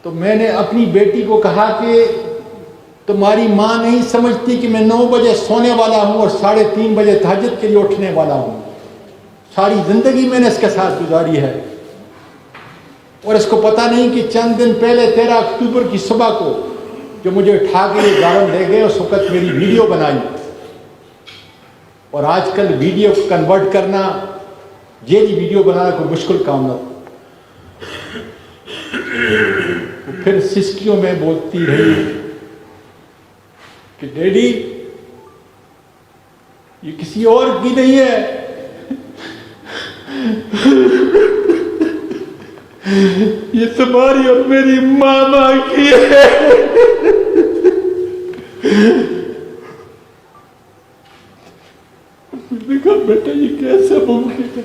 तो मैंने अपनी बेटी को कहा कि तुम्हारी माँ नहीं समझती कि मैं 9 बजे सोने वाला हूँ और 3:30 बजे तहज्जुद के लिए उठने वाला हूँ। सारी ज़िंदगी मैंने इसके साथ गुजारी है और इसको पता नहीं कि चंद दिन पहले 13 अक्टूबर की सुबह को जो मुझे उठा के ये गार्डन ले गए, उस वक्त मेरी वीडियो बनाई। और आजकल वीडियो को कन्वर्ट करना, ये वीडियो बनाना कोई मुश्किल काम न। तो फिर सिसकियों में बोलती रही कि डैडी ये किसी और की नहीं है, ये तुम्हारी और मेरी मामा की है। देखा बेटा ये कैसे मुमकिन है।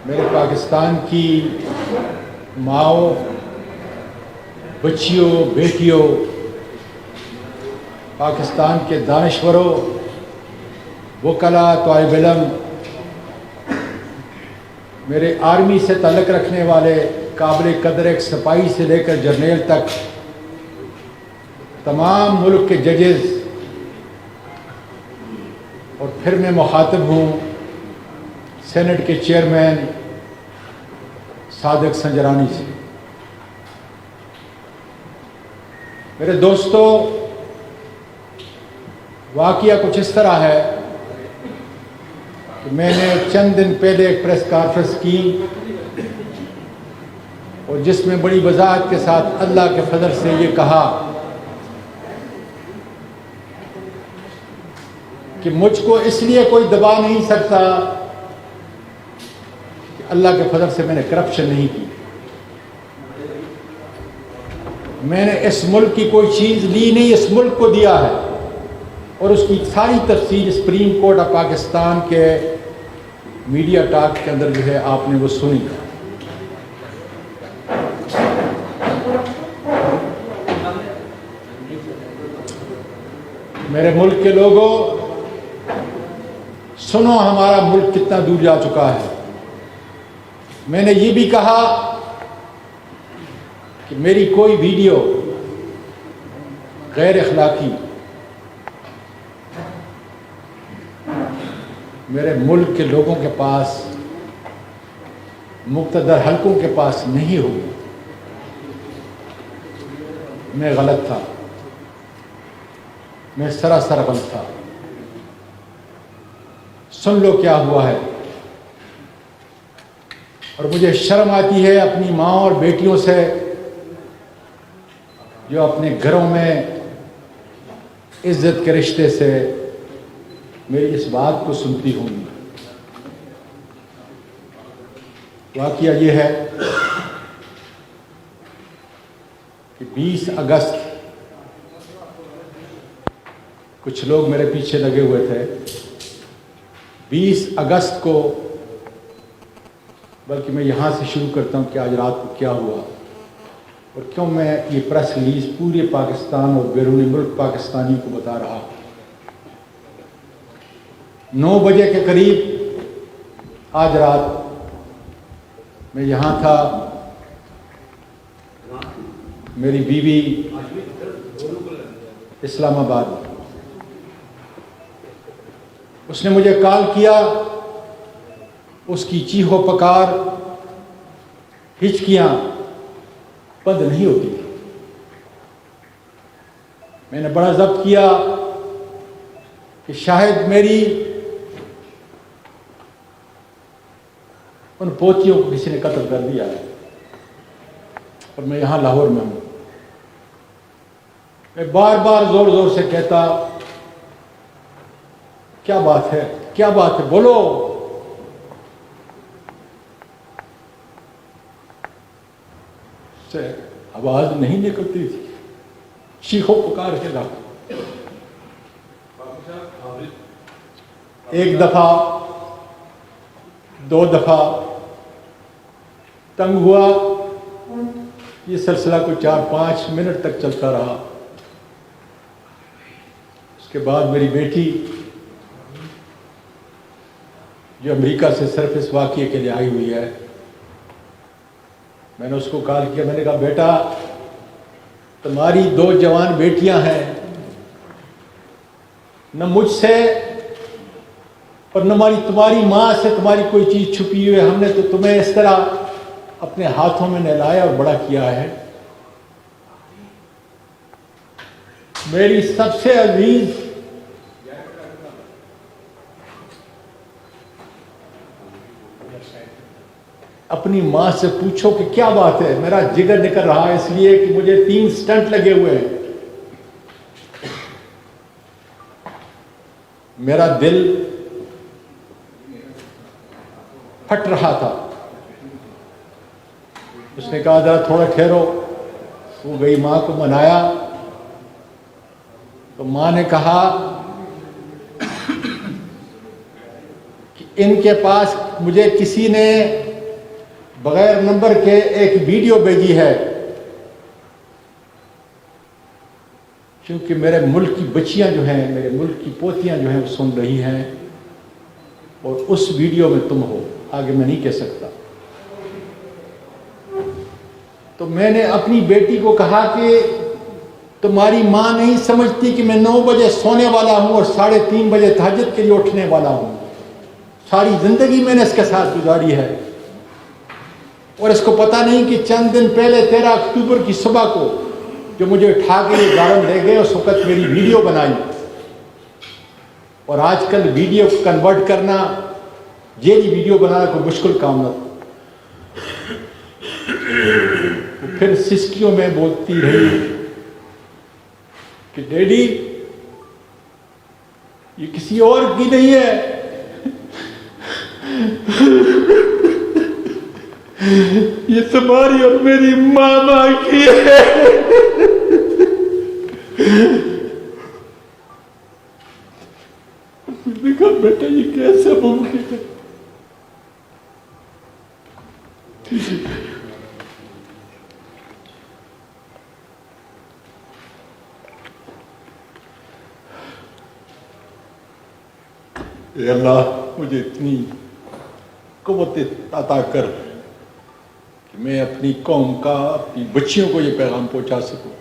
मेरे पाकिस्तान की माओ, बच्चियों, बेटियों, पाकिस्तान के दानिश्वरों, वकला, तालिब इल्म, मेरे आर्मी से ताल्लुक़ रखने वाले काबिल कदर एक सिपाही से लेकर जर्नल तक तमाम मुल्क के जजेस, और फिर मैं मुखातिब हूँ सेनेट के चेयरमैन सादिक संजरानी से। मेरे दोस्तों, वाक़या कुछ इस तरह है कि मैंने चंद दिन पहले एक प्रेस कॉन्फ्रेंस की और जिसमें बड़ी वजाहत के साथ अल्लाह के फजल से ये कहा कि मुझको इसलिए कोई दबा नहीं सकता कि अल्लाह के फजल से मैंने करप्शन नहीं की। मैंने इस मुल्क की कोई चीज़ ली नहीं, इस मुल्क को दिया है और उसकी सारी तफसील सुप्रीम कोर्ट ऑफ पाकिस्तान के मीडिया टॉक के अंदर जो है आपने वो सुनी। मेरे मुल्क के लोगों, सुनो हमारा मुल्क कितना दूर जा चुका है। मैंने ये भी कहा कि मेरी कोई वीडियो गैर अखलाकी मेरे मुल्क के लोगों के पास, मुक़्तदर हलकों के पास नहीं होगी। मैं गलत था, मैं सरासर गलत था। सुन लो क्या हुआ है। और मुझे शर्म आती है अपनी माँ और बेटियों से जो अपने घरों में इज्जत के रिश्ते से मेरी इस बात को सुनती होंगी। वाक़या ये है कि 20 अगस्त कुछ लोग मेरे पीछे लगे हुए थे। 20 अगस्त को, बल्कि मैं यहाँ से शुरू करता हूँ कि आज रात को क्या हुआ और क्यों मैं ये प्रेस रिलीज पूरे पाकिस्तान और बैरूनी मुल्क पाकिस्तानियों को बता रहा हूँ। 9 बजे के करीब आज रात मैं यहाँ था। मेरी बीवी इस्लामाबाद में, उसने मुझे कॉल किया। उसकी चीखो पकार, हिचकियाँ बंद नहीं होती थी। मैंने बड़ा जब्त किया कि शायद मेरी उन पोतियों को किसी ने कत्ल कर दिया है और मैं यहाँ लाहौर में हूँ। मैं बार बार जोर जोर से कहता, क्या बात है, क्या बात है, बोलो। से आवाज नहीं निकलती थी, चीखो पुकार के रहा। एक दफा, 2 दफा तंग हुआ। ये सिलसिला को 4-5 मिनट तक चलता रहा। उसके बाद मेरी बेटी जो अमेरिका से सिर्फ इस वाक़ये के लिए आई हुई है, मैंने उसको कॉल किया। मैंने कहा बेटा, तुम्हारी 2 जवान बेटियां हैं, न मुझसे और न तुम्हारी माँ से तुम्हारी कोई चीज़ छुपी हुई है। हमने तो तुम्हें इस तरह अपने हाथों में नहलाया और बड़ा किया है। मेरी सबसे अजीज अपनी माँ से पूछो कि क्या बात है। मेरा जिगर निकल रहा है इसलिए कि मुझे 3 स्टंट लगे हुए हैं। मेरा दिल फट रहा था। उसने कहा जरा थोड़ा ठहरो। वो गई, माँ को मनाया तो माँ ने कहा कि इनके पास मुझे किसी ने बगैर नंबर के एक वीडियो भेजी है, क्योंकि मेरे मुल्क की बच्चियां जो हैं, मेरे मुल्क की पोतियां जो हैं वो सुन रही हैं और उस वीडियो में तुम हो। आगे मैं नहीं कह सकता। तो मैंने अपनी बेटी को कहा कि तुम्हारी माँ नहीं समझती कि मैं 9 बजे सोने वाला हूँ और 3:30 बजे तहज्जुद के लिए उठने वाला हूँ। सारी ज़िंदगी मैंने इसके साथ गुजारी है और इसको पता नहीं कि चंद दिन पहले 13 अक्टूबर की सुबह को जो मुझे उठा के ये गार्डन ले गए, उस वक्त मेरी वीडियो बनाई। और आजकल वीडियो को कन्वर्ट करना, जेली वीडियो बनाना कोई मुश्किल काम न। फिर सिसकियों में बोलती रही कि डैडी ये किसी और की नहीं है, ये तुम्हारी और मेरी मामा की है। मैंने कहा बेटा ये कैसे मुमकिन है। अल्लाह मुझे इतनी क़ुव्वत अता कर कि मैं अपनी कौम का, अपनी बच्चियों को ये पैगाम पहुंचा सकूं।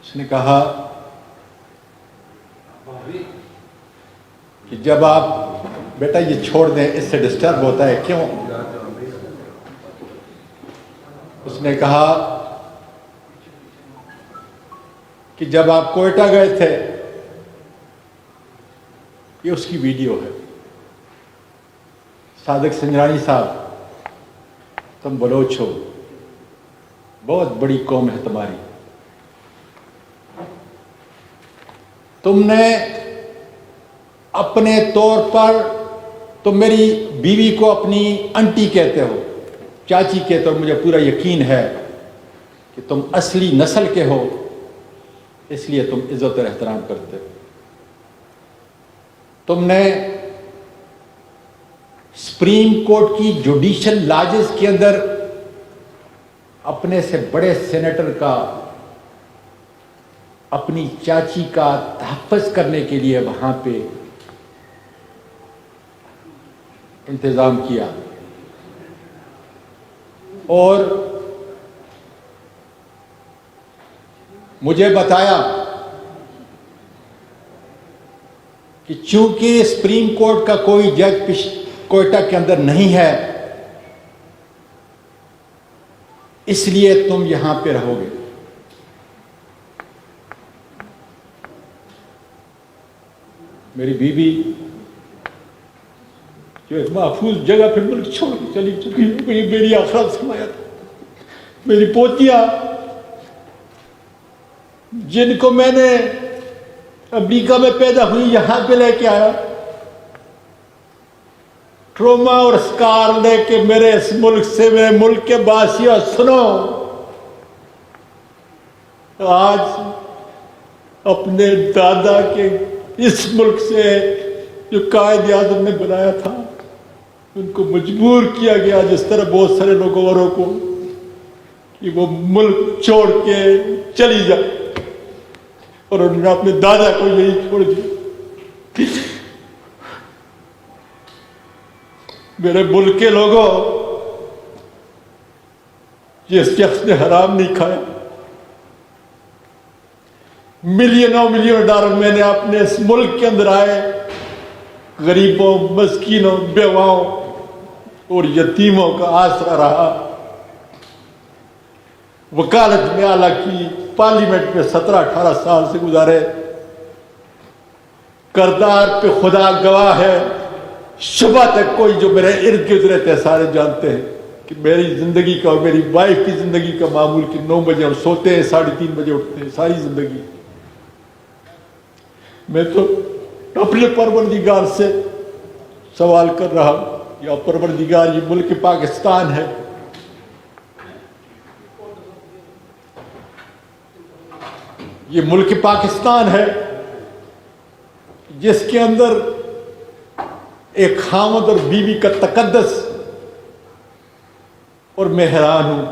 उसने कहा कि जब आप बेटा ये छोड़ दें, इससे डिस्टर्ब होता है क्यों। उसने कहा कि जब आप कोयटा गए थे, ये उसकी वीडियो है। सादिक संजरानी साहब, तुम बलोच हो, बहुत बड़ी कौम है तुम्हारी। तुमने अपने तौर पर, तुम मेरी बीवी को अपनी आंटी कहते हो, चाची कहते हो। मुझे पूरा यकीन है कि तुम असली नस्ल के हो, इसलिए तुम इज्जत और एहतराम करते हो। तुमने सुप्रीम कोर्ट की जुडिशल लॉजेस के अंदर अपने से बड़े सेनेटर का, अपनी चाची का तहफ़्फ़ुज़ करने के लिए वहां पे इंतजाम किया और मुझे बताया कि चूंकि सुप्रीम कोर्ट का कोई जज कोयटा के अंदर नहीं है, इसलिए तुम यहां पे रहोगे। मेरी बीवी जो एक महफूज जगह पे मुल्क छोड़ के चली चुकी है, ये मेरी आखिरत समाया था। मेरी पोतियां जिनको मैंने अमेरिका में पैदा हुई यहां पे लेके आया, ट्रोमा और स्कार लेके मेरे इस मुल्क से, मेरे मुल्क के वासियों सुनो, आज अपने दादा के इस मुल्क से जो कायद आज़म ने बनाया था, उनको मजबूर किया गया, जिस तरह बहुत सारे लोगों औरों को, कि वो मुल्क छोड़ के चली जाए। और उन्होंने अपने दादा को यही छोड़ दिया। मेरे मुल्क के लोगों, जिस शख्स ने हराम नहीं खाया, मिलियनों मिलियन डॉलर मैंने अपने इस मुल्क के अंदर आए गरीबों, मस्कीनों, बेवाओं और यतीमों का आसरा रहा। वकालत में आला की, पार्लियामेंट में 17-18 साल से गुजारे। करदार पे खुदा गवाह है, सुबह तक कोई जो मेरे इर्द गिर्द रहते हैं सारे जानते हैं कि मेरी जिंदगी का और मेरी वाइफ की जिंदगी का मामूल कि 9 बजे हम सोते हैं, 3:30 बजे उठते हैं। सारी जिंदगी मैं तो अपने परवरदिगार से सवाल कर रहा हूं, या परवरदिगार, ये मुल्क पाकिस्तान है, ये मुल्क पाकिस्तान है जिसके अंदर एक खामद और बीवी का तकद्दस, और मैं हैरान हूं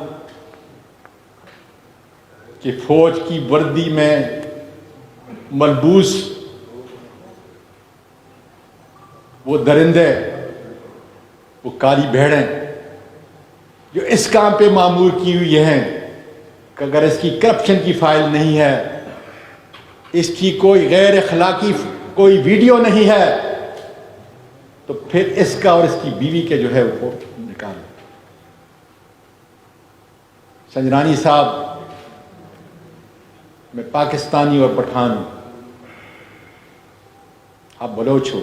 कि फौज की वर्दी में मलबूस वो दरिंदे, वो काली भेड़ें जो इस काम पे मामूर की हुई हैं कि अगर इसकी करप्शन की फाइल नहीं है, इसकी कोई गैर अखलाकी कोई वीडियो नहीं है, तो फिर इसका और इसकी बीवी के जो है वो निकाल। संजरानी साहब, मैं पाकिस्तानी और पठान हूं, आप बलोच हो।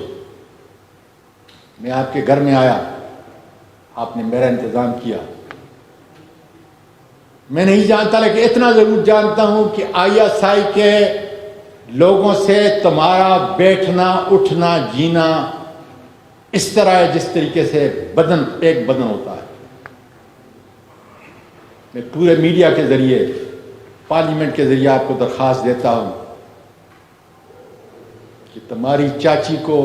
मैं आपके घर में आया, आपने मेरा इंतजाम किया। मैं नहीं जानता, लेकिन इतना जरूर जानता हूं कि ISI के लोगों से तुम्हारा बैठना, उठना, जीना इस तरह है जिस तरीके से बदन एक बदन होता है। मैं पूरे मीडिया के जरिए, पार्लियामेंट के जरिए आपको दरख्वास्त देता हूं कि तुम्हारी चाची को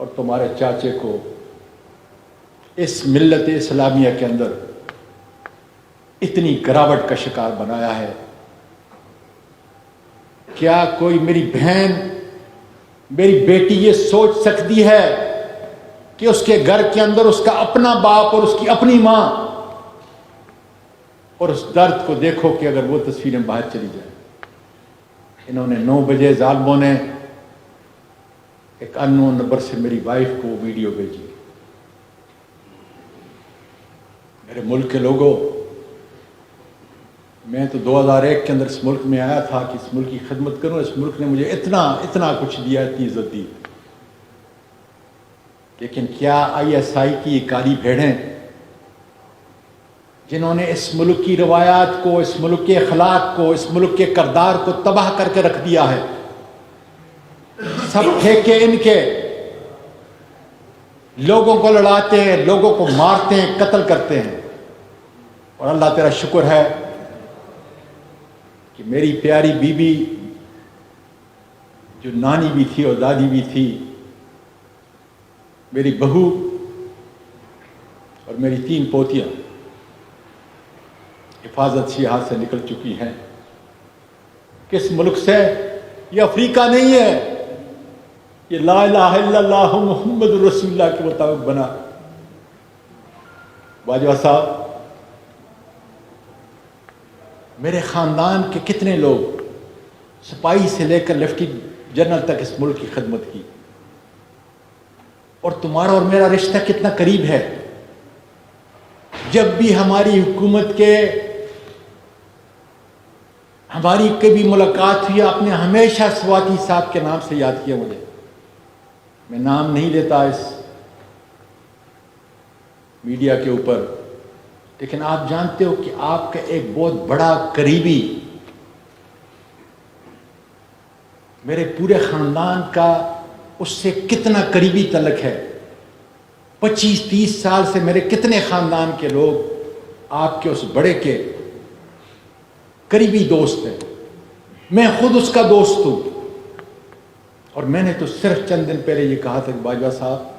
और तुम्हारे चाचे को इस मिल्लत इस्लामिया के अंदर इतनी गिरावट का शिकार बनाया है। क्या कोई मेरी बहन, मेरी बेटी ये सोच सकती है कि उसके घर के अंदर उसका अपना बाप और उसकी अपनी मां, और उस दर्द को देखो कि अगर वो तस्वीरें बाहर चली जाए। इन्होंने 9 बजे जालिमों ने एक अननोन नंबर से मेरी वाइफ को वीडियो भेजी। मेरे मुल्क के लोगों, मैं तो 2001 के अंदर इस मुल्क में आया था कि इस मुल्क की खिदमत करूं। इस मुल्क ने मुझे इतना इतना कुछ दिया, इतनी इज्जत दी, लेकिन क्या ISI की ये काली भेड़ें जिन्होंने इस मुल्क की रवायात को, इस मुल्क के अखलाक को, इस मुल्क के करदार को तबाह करके रख दिया है, सब ठेके इनके, लोगों को लड़ाते हैं, लोगों को मारते हैं, कत्ल करते हैं। और अल्लाह तेरा शुक्र है कि मेरी प्यारी बीबी जो नानी भी थी और दादी भी थी, मेरी बहू और मेरी 3 पोतियां हिफाजत से हाथ से निकल चुकी हैं। किस मुल्क से? ये अफ्रीका नहीं है, ये ला इलाहा इल्लल्लाह मुहम्मद रसूलुल्लाह के मुताबिक बना। बाजवा साहब, मेरे ख़ानदान के कितने लोग, सिपाही से लेकर लेफ्टिनेंट जनरल तक इस मुल्क की खिदमत की, और तुम्हारा और मेरा रिश्ता कितना करीब है। जब भी हमारी हुकूमत के, हमारी कभी मुलाकात हुई, आपने हमेशा स्वाति साहब के नाम से याद किया मुझे। मैं नाम नहीं लेता इस मीडिया के ऊपर, लेकिन आप जानते हो कि आपका एक बहुत बड़ा करीबी मेरे पूरे खानदान का उससे कितना करीबी तल्लुक है। 25-30 साल से मेरे कितने खानदान के लोग आपके उस बड़े के करीबी दोस्त हैं। मैं खुद उसका दोस्त हूं। और मैंने तो सिर्फ चंद दिन पहले ये कहा था कि बाजवा साहब,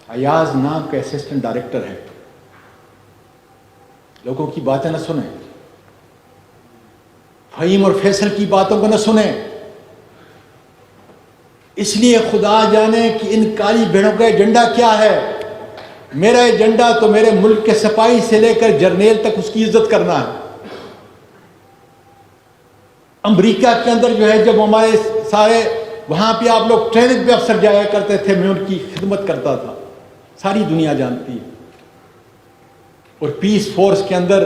अयाज नाम का असिस्टेंट डायरेक्टर है, लोगों की बातें न सुने। फहीम और फैसल की बातों को न सुने। इसलिए खुदा जाने कि इन काली भेड़ों का एजेंडा क्या है। मेरा एजेंडा तो मेरे मुल्क के सिपाही से लेकर जर्नेल तक उसकी इज्जत करना है। अमेरिका के अंदर जो है, जब हमारे सारे वहां पे आप लोग ट्रेनिंग पे अफसर जाया करते थे, मैं उनकी खिदमत करता था, सारी दुनिया जानती है। और पीस फोर्स के अंदर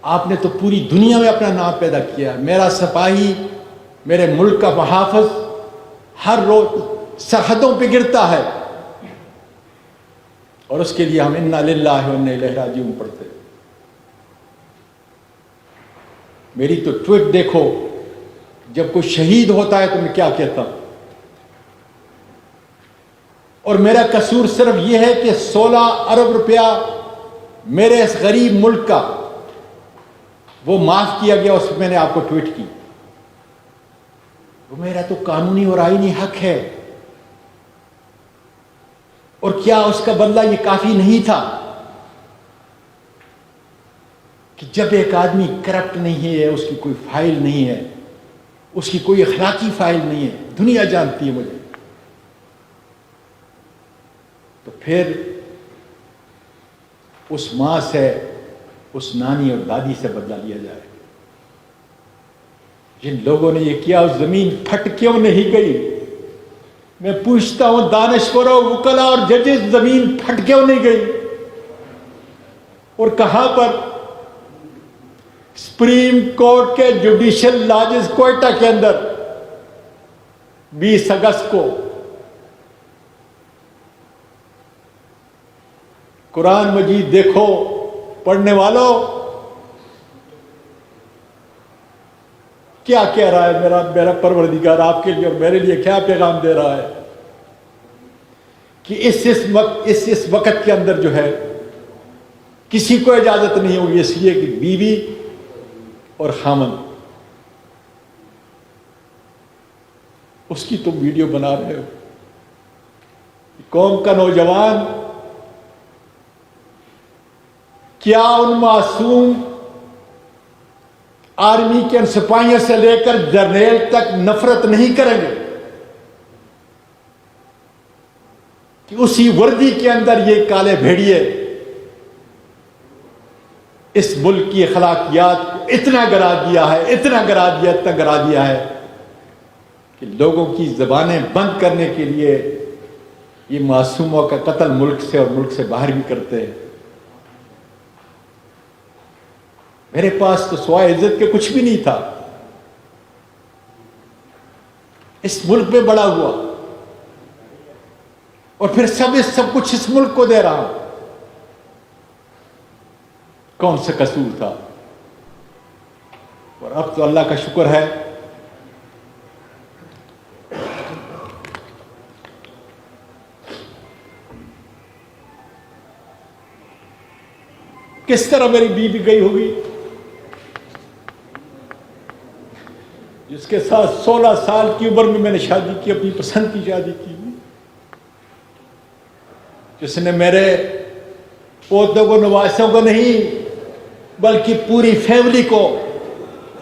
आपने तो पूरी दुनिया में अपना नाम पैदा किया। मेरा सिपाही, मेरे मुल्क का मुहाफ़िज़ हर रोज सरहदों पे गिरता है, और उसके लिए हम इन्ना लिल्लाहि व इन्ना इलैहि राजिऊन पढ़ते हैं। मेरी तो ट्वीट देखो, जब कोई शहीद होता है तो मैं क्या कहता हूं। और मेरा कसूर सिर्फ यह है कि 16 अरब रुपया मेरे इस गरीब मुल्क का वो माफ किया गया, उसमें मैंने आपको ट्वीट की। वो मेरा तो कानूनी और आईनी हक है। और क्या उसका बदला ये काफी नहीं था कि जब एक आदमी करप्ट नहीं है, उसकी कोई फाइल नहीं है, उसकी कोई अखलाकी फाइल नहीं है, दुनिया जानती है मुझे, तो फिर उस मां से, उस नानी और दादी से बदला लिया जाए। जिन लोगों ने ये किया, उस जमीन फट क्यों नहीं गई? मैं पूछता हूं दानिश्वरों, वकला और जजेस, जमीन फट क्यों नहीं गई? और कहां पर? सुप्रीम कोर्ट के जुडिशियल लॉजेस कोयटा के अंदर 20 अगस्त को कुरान मजीद देखो पढ़ने वालों, क्या कह रहा है मेरा परवरदिगार आपके लिए और मेरे लिए, क्या पैगाम दे रहा है कि इस वक्त के अंदर जो है किसी को इजाजत नहीं होगी, इसलिए कि बीवी और खामन, उसकी तुम वीडियो बना रहे हो। कौम का नौजवान क्या उन मासूम आर्मी के सिपाहियों से लेकर जर्नेल तक नफरत नहीं करेंगे कि उसी वर्दी के अंदर ये काले भेड़िए इस मुल्क की अखलाकियात को इतना गिरा दिया है, इतना गिरा दिया है कि लोगों की जबानें बंद करने के लिए ये मासूमों का कत्ल मुल्क से और मुल्क से बाहर भी करते हैं। मेरे पास तो सिवाय इज्जत के कुछ भी नहीं था। इस मुल्क में बड़ा हुआ और फिर सब कुछ इस मुल्क को दे रहा हूं। कौन सा कसूर था? और अब तो अल्लाह का शुक्र है किस तरह मेरी बीवी गई होगी, जिसके साथ 16 साल की उम्र में मैंने शादी की, अपनी पसंद की शादी की, जिसने मेरे पोतों को, नवासों को नहीं बल्कि पूरी फैमिली को,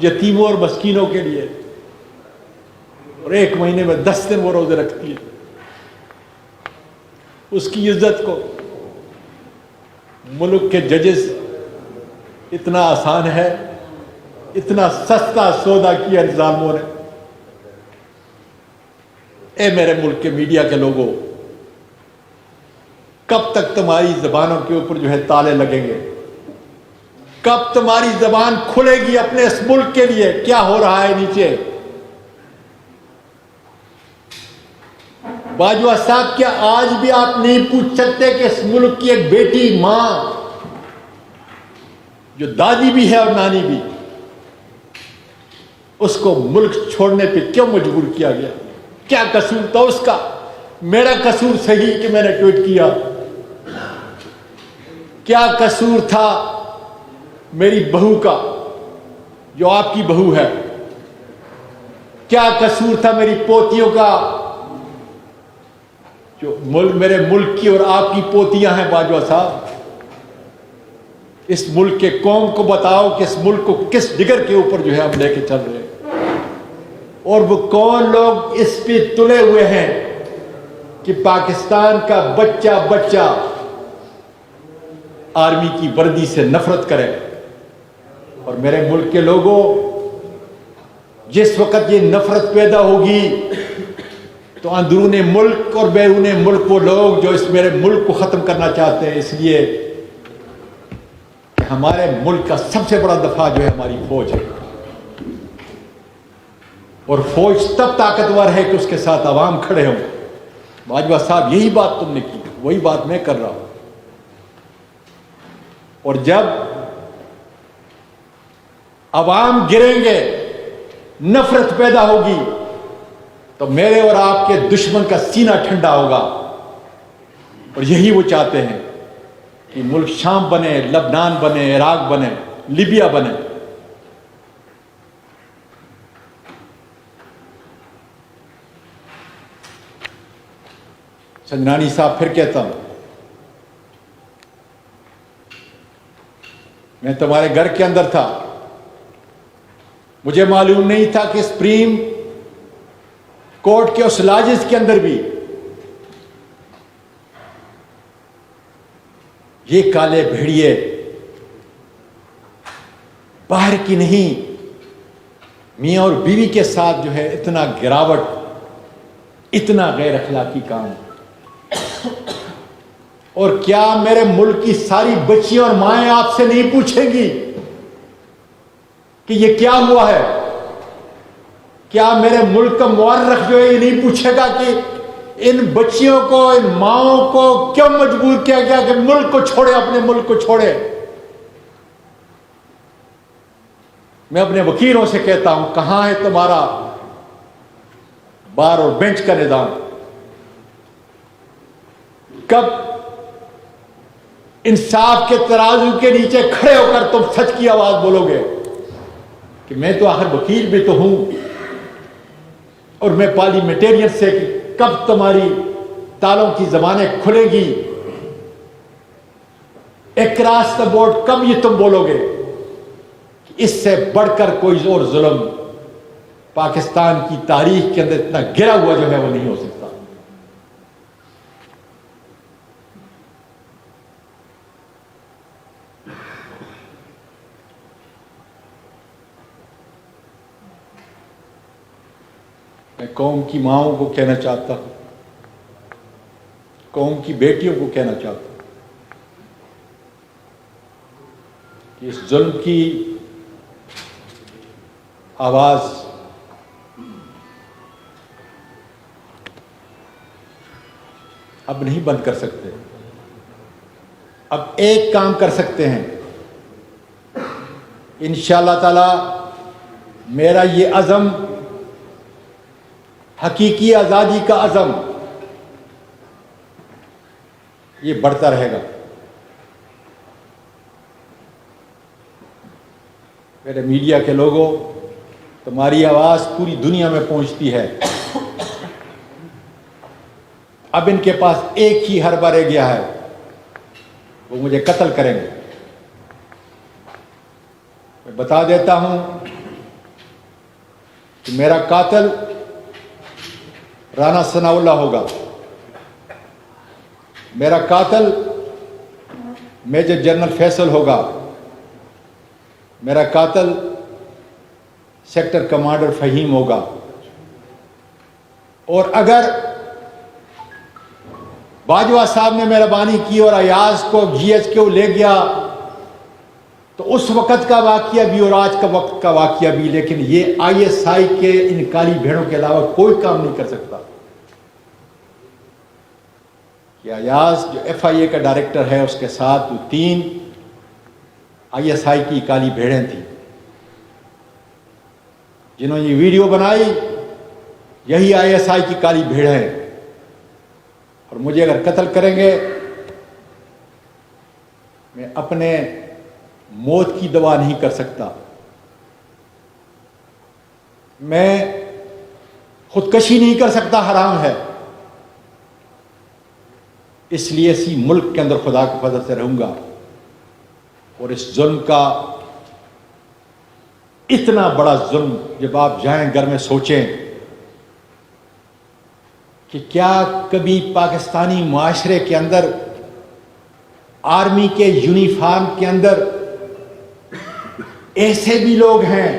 यतीमों और मस्कीनों के लिए, और 1 महीने में 10 दिन वो रोजे रखती है। उसकी इज्जत को मुल्क के जजेस इतना आसान है, इतना सस्ता सौदा किया निजामों ने। ए मेरे मुल्क के मीडिया के लोगों, कब तक तुम्हारी जबानों के ऊपर जो है ताले लगेंगे? कब तुम्हारी जबान खुलेगी अपने इस मुल्क के लिए? क्या हो रहा है नीचे? बाजवा साहब, क्या आज भी आप नहीं पूछ सकते कि इस मुल्क की एक बेटी, मां, जो दादी भी है और नानी भी, उसको मुल्क छोड़ने पे क्यों मजबूर किया गया? क्या कसूर था उसका? मेरा कसूर सही कि मैंने ट्वीट किया। क्या कसूर था मेरी बहू का, जो आपकी बहू है? क्या कसूर था मेरी पोतियों का, जो मेरे मुल्क की और आपकी पोतियां हैं? बाजवा साहब, इस मुल्क के कौम को बताओ कि इस मुल्क को किस डिगर के ऊपर जो है हम लेके चल रहे हैं, और वो कौन लोग इस पे तुले हुए हैं कि पाकिस्तान का बच्चा बच्चा आर्मी की वर्दी से नफरत करे। और मेरे मुल्क के लोगों, जिस वक्त ये नफरत पैदा होगी तो अंदरूने मुल्क और बैरूने मुल्क वो लोग जो इस मेरे मुल्क को ख़त्म करना चाहते हैं, इसलिए कि हमारे मुल्क का सबसे बड़ा दफा जो है हमारी फौज है। और फौज तब ताकतवर है कि उसके साथ अवाम खड़े हों। बाजवा साहब, यही बात तुमने की, वही बात मैं कर रहा हूं। और जब अवाम गिरेंगे, नफरत पैदा होगी, तो मेरे और आपके दुश्मन का सीना ठंडा होगा। और यही वो चाहते हैं कि मुल्क शाम बने, लबनान बने, इराक बने, लीबिया बने। चंद्रानी साहब, फिर कहता हूं, मैं तुम्हारे घर के अंदर था, मुझे मालूम नहीं था कि सुप्रीम कोर्ट के उस लाजिज के अंदर भी ये काले भेड़िए बाहर की नहीं, मियां और बीवी के साथ जो है इतना गिरावट, इतना गैर अखलाकी काम। और क्या मेरे मुल्क की सारी बच्चियां और माएं आपसे नहीं पूछेंगी कि ये क्या हुआ है? क्या मेरे मुल्क का मुअर्रिख जो है ये नहीं पूछेगा कि इन बच्चियों को, इन माओं को क्यों मजबूर किया गया कि मुल्क को छोड़े, अपने मुल्क को छोड़े? मैं अपने वकीलों से कहता हूं, कहां है तुम्हारा बार और बेंच का निजाम? कब इंसाफ के तराजू के नीचे खड़े होकर तुम सच की आवाज बोलोगे कि मैं तो आखिर वकील भी तो हूं और मैं पार्लियामेंटेरियन से, कब तुम्हारी तालों की जबानें खुलेगी? अक्रॉस द बोर्ड कब ये तुम बोलोगे कि इससे बढ़कर कोई और जुल्म पाकिस्तान की तारीख के अंदर इतना गिरा हुआ जो है वो नहीं हो सकता? मैं कौम की माओं को कहना चाहता हूं, कौम की बेटियों को कहना चाहता हूं कि इस जुल्म की आवाज अब नहीं बंद कर सकते। अब एक काम कर सकते हैं, इंशाअल्लाह ताला मेरा ये अज़म, हकीकी आज़ादी का अज़म, ये बढ़ता रहेगा। मेरे मीडिया के लोगों, तुम्हारी आवाज़ पूरी दुनिया में पहुंचती है। अब इनके पास एक ही हरबा रह गया है, वो मुझे कत्ल करेंगे। मैं बता देता हूं कि मेरा कातिल राना सनाउल्लाह होगा, मेरा कातिल मेजर जनरल फैसल होगा, मेरा कातिल सेक्टर कमांडर फहीम होगा। और अगर बाजवा साहब ने मेहरबानी की और अयाज को GHQ ले गया तो उस वक़्त का वाक़या भी और आज का वक्त का वाक़या भी, लेकिन ये ISI के इन काली भेड़ों के अलावा कोई काम नहीं कर सकता। कि अयाज जो FIA का डायरेक्टर है, उसके साथ 3 ISI की काली भेड़ें थी जिन्होंने ये वीडियो बनाई, यही ISI की काली भेड़ है। और मुझे अगर कत्ल करेंगे, मैं अपने मौत की दवा नहीं कर सकता, मैं खुदकशी नहीं कर सकता, हराम है। इसलिए इसी मुल्क के अंदर खुदा के फजल से रहूंगा। और इस जुल्म का, इतना बड़ा जुल्म, जब आप जाएं घर में सोचें कि क्या कभी पाकिस्तानी माशरे के अंदर आर्मी के यूनिफॉर्म के अंदर ऐसे भी लोग हैं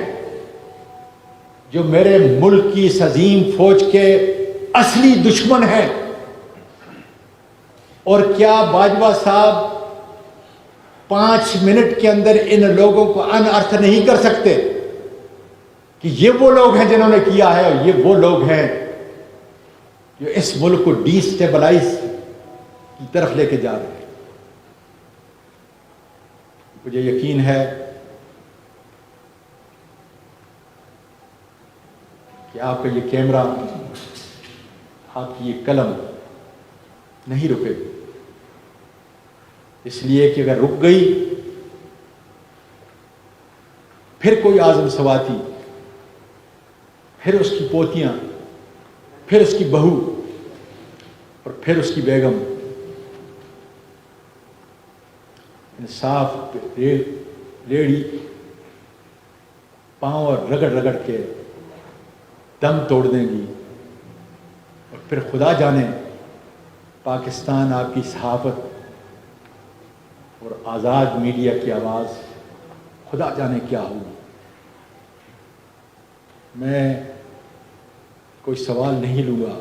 जो मेरे मुल्क की इस अजीम फौज के असली दुश्मन हैं। और क्या बाजवा साहब 5 मिनट के अंदर इन लोगों को अनर्थ नहीं कर सकते कि ये वो लोग हैं जिन्होंने किया है, और ये वो लोग हैं जो इस मुल्क को डिस्टेबलाइज की तरफ लेके जा रहे हैं। मुझे यकीन है कि आपका ये कैमरा, आपकी ये कलम नहीं रुकेगी, इसलिए कि अगर रुक गई फिर कोई आज़म सवाती, फिर उसकी पोतियां, फिर उसकी बहू और फिर उसकी बेगम इंसाफ लेडी पांव रगड़ रगड़ के दम तोड़ देंगी। और फिर खुदा जाने पाकिस्तान, आपकी सहाफत और आज़ाद मीडिया की आवाज़, खुदा जाने क्या होगी। मैं कोई सवाल नहीं लूँगा,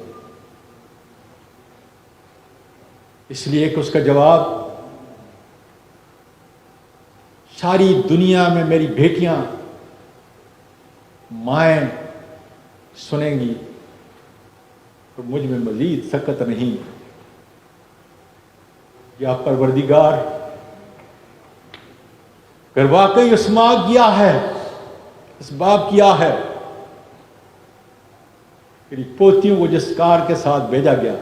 इसलिए कि उसका जवाब सारी दुनिया में मेरी बेटियां, माएँ सुनेंगी। और मुझ में मज़ीद सकत नहीं, या परवरदिगार अगर वाकई उस्मा किया है, इस बाप किया है, मेरी पोतियों को जिस कार के साथ भेजा गया,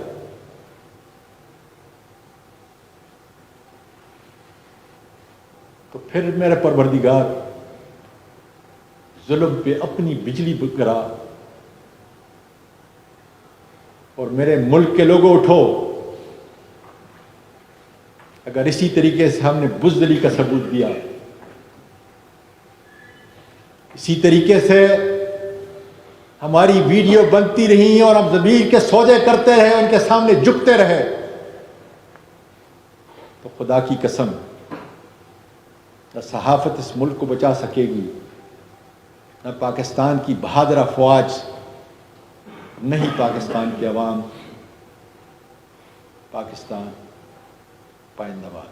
तो फिर मेरे परवरदिगार जुल्म पे अपनी बिजली गिरा। और मेरे मुल्क के लोगों, उठो, अगर इसी तरीके से हमने बुज़दिली का सबूत दिया, इसी तरीके से हमारी वीडियो बनती रही और हम ज़मीर के सौदे करते रहे, उनके सामने झुकते रहे, तो खुदा की कसम न सहाफ़त इस मुल्क को बचा सकेगी, न पाकिस्तान की बहादुर अफ़वाज, नहीं पाकिस्तान की अवाम। पाकिस्तान पाइंदाबाद।